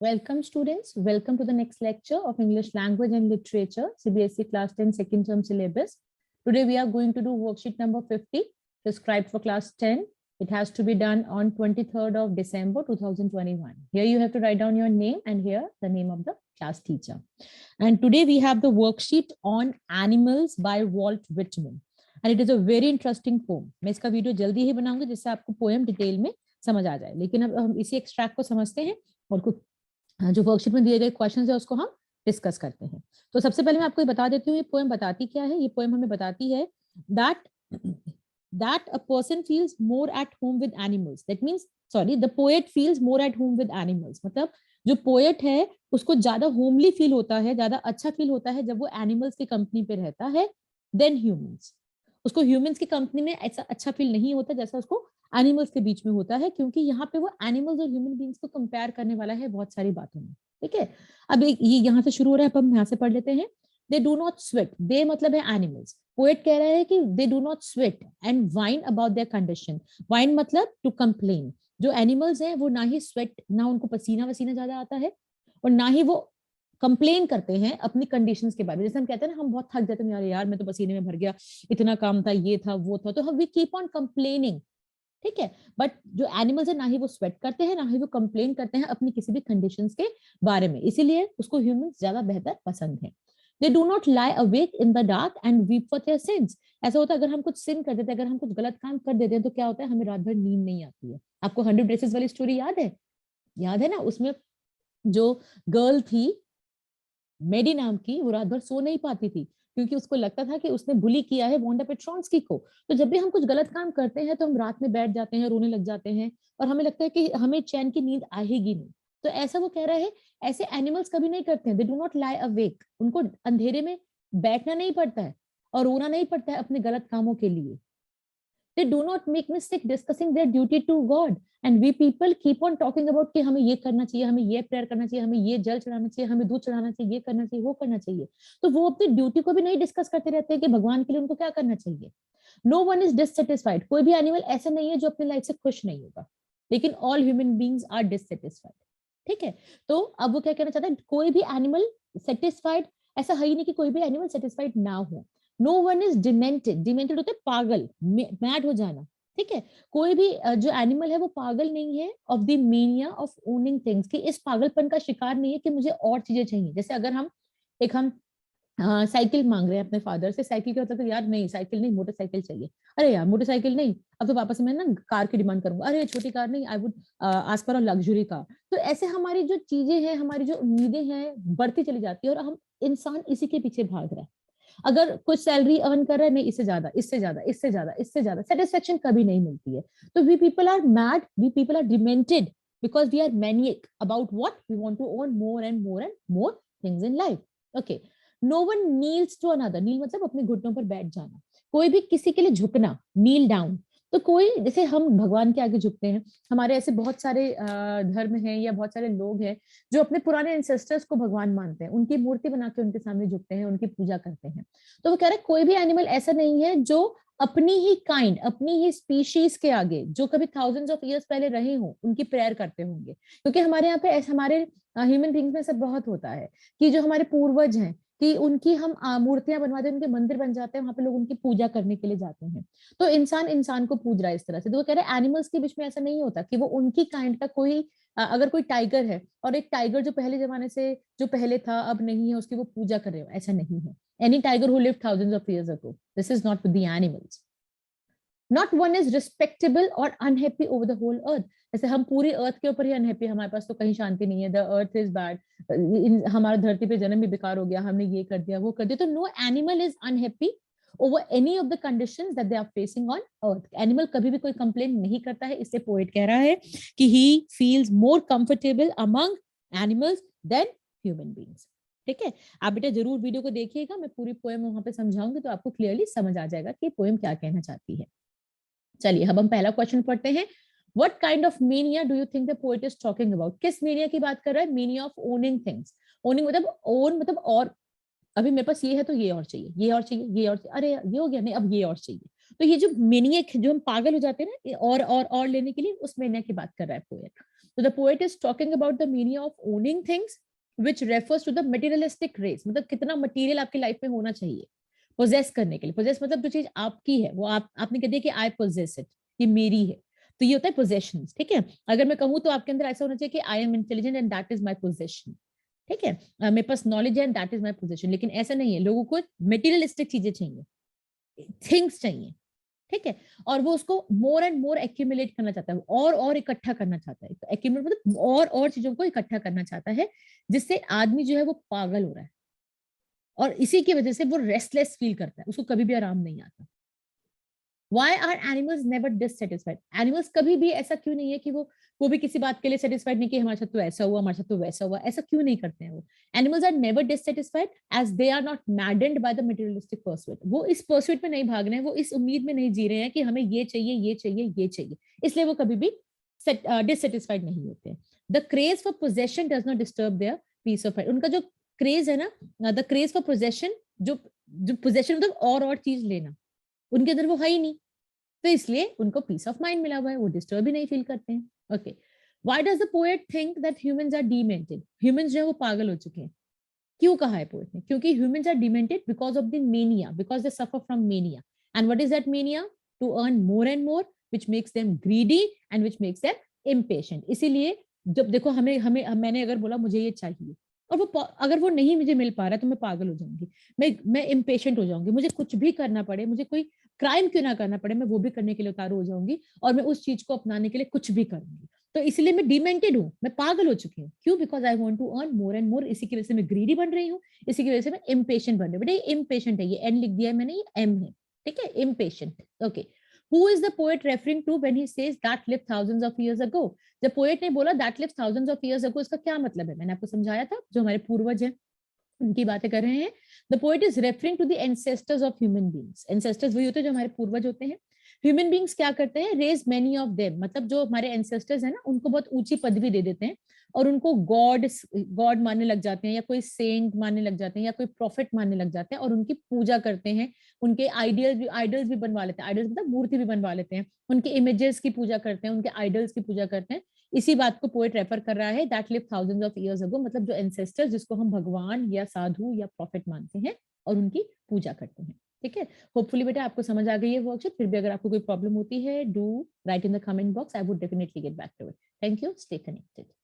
Welcome students, welcome to the next lecture of English language and literature, CBSE class 10 second term syllabus. Today we are going to do worksheet number 50, prescribed for class 10. It has to be done on 23rd of December 2021. Here you have to write down your name and here the name of the class teacher. And today we have the worksheet on animals by Walt Whitman. And it is a very interesting poem. मैं इसका video जल्दी ही बनाऊंगी जिससे आपको poem detail में समझ आ जाए, लेकिन अब हम इसी एक्सट्रैक्ट को समझते हैं और कुछ जो वर्कशीट में दिए गए क्वेश्चंस है उसको हम डिस्कस करते हैं। तो सबसे पहले मैं आपको बता देती हूँ ये पोएम बताती क्या है। ये पोएम हमें बताती है that a person feels more at home with animals. That means the poet feels more at home with animals. मतलब जो पोएट है उसको ज्यादा होमली फील होता है, ज्यादा अच्छा फील होता है जब वो एनिमल्स की कंपनी पे रहता है देन ह्यूमंस। उसको ह्यूमंस की कंपनी में ऐसा अच्छा फील नहीं होता जैसा उसको एनिमल्स के बीच में होता है, क्योंकि यहाँ पे वो एनिमल्स और ह्यूमन बीइंग्स को कंपेयर करने वाला है बहुत सारी बातों में। ठीक है, अब ये यहाँ से शुरू हो रहा है, अब हम यहाँ से पढ़ लेते हैं। दे डू नॉट स्वेट, दे मतलब है एनिमल्स। पोएट कह रहा है कि they do not sweat and wine about their condition. Wine मतलब टू कंप्लेन। जो एनिमल्स हैं वो ना ही स्वेट, ना उनको पसीना वसीना ज्यादा आता है और ना ही वो कंप्लेन करते हैं अपनी कंडीशंस के बारे में। जैसे हम कहते हैं ना, हम बहुत थक जाते हैं, यार मैं तो पसीने में भर गया, इतना काम था, ये था वो था, तो हम वी कीप ऑन कंप्लेनिंग। ठीक है, बट जो एनिमल्स है ना ही वो स्वेट करते हैं ना ही वो कंप्लेन करते हैं अपनी किसी भी कंडीशंस के बारे में, इसीलिए उसको ह्यूमंस ज्यादा बेहतर पसंद है। They do not lie awake in the dark and weep for their sins. ऐसा होता है अगर हम कुछ सिन कर देते हैं, अगर हम कुछ गलत काम कर देते हैं तो क्या होता है, हमें रात भर नींद नहीं आती है। आपको 100 ड्रेसेस वाली स्टोरी याद है ना? उसमें जो गर्ल थी मेडी नाम की, वो रात भर सो नहीं पाती थी क्योंकि उसको लगता था कि उसने बुली किया है वांडा पेट्रोन्स्की को। तो जब भी हम कुछ गलत काम करते हैं तो हम रात में बैठ जाते हैं, रोने लग जाते हैं और हमें लगता है कि हमें चैन की नींद आएगी नहीं। तो ऐसा वो कह रहा है, ऐसे एनिमल्स कभी नहीं करते हैं। They do not lie awake. उनको अंधेरे में बैठना नहीं पड़ता है और रोना नहीं पड़ता है अपने गलत कामों के लिए। They do not make mistake discussing their duty to God. And we people keep on talking about कि हमें ये करना चाहिए, हमें ये प्रेयर करना चाहिए, हमें ये जल चढ़ाना चाहिए, हमें दूध चढ़ाना चाहिए, ये करना चाहिए, वो करना चाहिए। तो वो अपनी ड्यूटी को भी नहीं डिस्कस करते रहते हैं कि भगवान के लिए उनको क्या करना चाहिए। No one is dissatisfied. कोई भी एनिमल ऐसा नहीं है जो अपनी लाइफ से खुश नहीं होगा, लेकिन all human beings are dissatisfied. ठीक है, तो अब वो क्या कहना चाहता है, कोई भी एनिमल सेटिस्फाइड ऐसा है ही नहीं कि कोई भी एनिमल सेटिस्फाइड ना हो। No one is demented. Demented होता है पागल, मैड हो जाना। ठीक है, कोई भी जो एनिमल है वो पागल नहीं है of the mania of owning things, कि इस पागलपन का शिकार नहीं है कि मुझे और चीजें चाहिए। जैसे अगर हम साइकिल मांग रहे हैं अपने फादर से, साइकिल क्या होता है, तो यार नहीं साइकिल नहीं, मोटरसाइकिल चाहिए। अरे यार मोटरसाइकिल नहीं, अब तो वापस मैं ना कार की डिमांड करूंगा। अरे छोटी कार नहीं, I would ask for a luxury car. तो ऐसे हमारी जो चीजें हैं, हमारी जो उम्मीदें हैं बढ़ती चली जाती है और हम इंसान इसी के पीछे भाग रहा है। अगर कुछ सैलरी अर्न कर रहा है, नहीं इससे ज्यादा, इससे ज्यादा, इससे ज्यादा, इससे ज्यादा, सेटिस्फेक्शन कभी नहीं मिलती है। तो we people are mad, we people are demented because we are maniac about what we want to own more and more and more things in life. Okay, no one kneels to another. Kneel मतलब अपने घुटनों पर बैठ जाना, कोई भी किसी के लिए झुकना, नील डाउन। तो कोई, जैसे हम भगवान के आगे झुकते हैं, हमारे ऐसे बहुत सारे धर्म हैं या बहुत सारे लोग हैं जो अपने पुराने एंसेस्टर्स को भगवान मानते हैं, उनकी मूर्ति बना के उनके सामने झुकते हैं, उनकी पूजा करते हैं। तो वो कह रहे हैं कोई भी एनिमल ऐसा नहीं है जो अपनी ही काइंड, अपनी ही स्पीशीज के आगे, जो कभी थाउजेंड्स ऑफ ईयर्स पहले रहे हों, उनकी प्रेयर करते होंगे। क्योंकि हमारे यहाँ पे ऐसे, हमारे ह्यूमन बींग्स में सब बहुत होता है कि जो हमारे पूर्वज हैं कि उनकी हम मूर्तियां बनवाते हैं, उनके मंदिर बन जाते हैं, वहां पे लोग उनकी पूजा करने के लिए जाते हैं। तो इंसान इंसान को पूज रहा है इस तरह से। तो वो कह रहे हैं एनिमल्स के बीच में ऐसा नहीं होता कि वो उनकी काइंड का कोई अगर कोई टाइगर है और एक टाइगर जो पहले जमाने से, जो पहले था अब नहीं है, उसकी वो पूजा कर रहे हो, ऐसा नहीं है। Any tiger who lived thousands of years ago, this is not with the animals. Not one is respectable or unhappy over the whole earth. जैसे हम पूरी अर्थ के ऊपर ही अनहैप्पी, हमारे पास तो कहीं शांति नहीं है, द अर्थ इज बैड, हमारा धरती पे जन्म भी बेकार हो गया, हमने ये कर दिया वो कर दिया। तो no animal is unhappy over any of the conditions that they are facing on earth. Animal कभी भी कोई कंप्लेन नहीं करता है। इससे पोएट कह रहा है कि he feels more comfortable among animals than human beings. ठीक है, आप बेटा जरूर वीडियो को देखिएगा, मैं पूरी पोएम वहां पे समझाऊंगी तो आपको क्लियरली समझ आ जाएगा कि पोएम क्या कहना चाहती है। चलिए अब हम पहला क्वेश्चन पढ़ते हैं। What kind of mania do you think the poet is talking about? किस mania की बात कर रहा है? Mania of owning things. Owning मतलब own मतलब और, अभी मेरे पास ये है तो ये और चाहिए, ये और चाहिए, ये और चाहिए, अरे ये हो गया, नहीं अब ये और चाहिए। तो ये जो मेनियक, जो हम पागल हो जाते हैं ना और लेने के लिए, उस मेनिया की बात कर रहा है poet. So the poet is talking about the meaning of owning things, which refers to the materialistic race. मतलब कितना मटेरियल आपकी लाइफ में होना चाहिए पोजेस करने के लिए. पोजेस मतलब जो चीज आपकी है वो आपने कह दिया कि आई पोजेस इट, ये मेरी है, तो ये होता है पोजेशंस. ठीक है, अगर मैं कहूँ तो आपके अंदर ऐसा होना चाहिए कि I am intelligent and that is my possession. ठीक है, मेरे पास नॉलेज है and that is my possession. लेकिन ऐसा नहीं है, लोगों को मेटीरियलिस्टिक चीजें चाहिए, थिंग्स चाहिए. ठीक है, और वो उसको मोर एंड मोर एक्यूमुलेट करना चाहता है, और इकट्ठा करना चाहता है. तो एक्यूमुलेट मतलब और चीजों को इकट्ठा करना चाहता है, जिससे आदमी जो है वो पागल हो रहा है, और इसी की वजह से वो रेस्टलेस फील करता है, उसको कभी भी आराम नहीं आता. Why are animals never dissatisfied? Animals कभी भी ऐसा क्यों नहीं है कि वो भी किसी बात के लिए सेटिस्फाइड नहीं कि हमारे साथ तो ऐसा हुआ, हमारे साथ तो वैसा हुआ, ऐसा क्यों नहीं करते हैं वो. Animals are never dissatisfied as they are not maddened by the materialistic pursuit. वो इस pursuit में नहीं भाग रहे हैं, वो इस उम्मीद में नहीं जी रहे हैं कि हमें ये चाहिए, ये चाहिए, ये चाहिए, इसलिए वो कभी भी dissatisfied नहीं होते हैं. The craze for possession does not disturb their peace of mind. उनका जो क्रेज है ना, द क्रेज फॉर पोजेशन, जो जो पोजेशन मतलब और चीज लेना, उनके अंदर वो है ही नहीं, तो इसलिए उनको पीस ऑफ माइंड मिला हुआ है, वो डिस्टर्ब भी नहीं फील करते हैं. Okay, why does the poet think that humans are demented? Humans जो है वो पागल हो चुके हैं. क्यों कहा है पोएट ने? क्योंकि humans are demented because of the mania, because they suffer from mania. And what is that mania? To earn more and more, which makes them greedy and which makes them impatient. इसीलिए जब देखो हमें हमें मैंने अगर बोला मुझे ये चाहिए, और वो अगर वो नहीं मुझे मिल पा रहा, तो मैं पागल हो जाऊंगी, मैं इम्पेशेंट हो जाऊंगी, मुझे कुछ भी करना पड़े, मुझे कोई क्राइम क्यों ना करना पड़े, मैं वो भी करने के लिए उतारू हो जाऊंगी, और मैं उस चीज को अपनाने के लिए कुछ भी करूंगी. तो इसलिए मैं डिमेंटेड हूँ, मैं पागल हो चुकी हूँ. क्यों? Because I want to earn more and more. इसी की वजह से मैं ग्रीडी बन रही हूँ, इसी की वजह से मैं इम्पेशेंट बन रही हूँ. बेटा ये इम्पेशेंट है, ये एन लिख दिया है मैंने, ये एम है. ठीक है, impatient. Okay, who is the poet referring to when he says that lived thousands of years ago? जब पोएट ने बोला that lived thousands of years ago, इसका क्या मतलब है? मैंने आपको समझाया था, जो हमारे पूर्वज हैं उनकी बातें कर रहे हैं. The poet is referring to the ancestors of human beings. Ancestors वही होते हैं जो हमारे पूर्वज होते हैं. ह्यूमन बींग्स क्या करते हैं? रेज मेनी ऑफ देम, मतलब जो हमारे एंसेस्टर्स है ना, उनको बहुत ऊंची पदवी दे देते हैं, और उनको गॉड मानने लग जाते हैं, या कोई सेंट मानने लग जाते हैं, या कोई प्रॉफिट मानने लग जाते हैं, और उनकी पूजा करते हैं. उनके आइडल्स भी बनवा लेते हैं. आइडल्स मतलब मूर्ति भी बनवा लेते हैं, उनके इमेजेस की पूजा करते हैं, उनके आइडल्स की पूजा करते हैं. इसी बात को पोएट रेफर कर रहा है, that live thousands of years अगो, मतलब जो एंसेस्टर्स, जिसको हम भगवान या साधु या प्रॉफिट मानते हैं, और उनकी पूजा करते हैं. ठीक है, होपफुली बेटा आपको समझ आ गई है वर्कशीट. फिर भी अगर आपको कोई प्रॉब्लम होती है, do write in the comment box, I would definitely get back to it. Thank you, stay connected.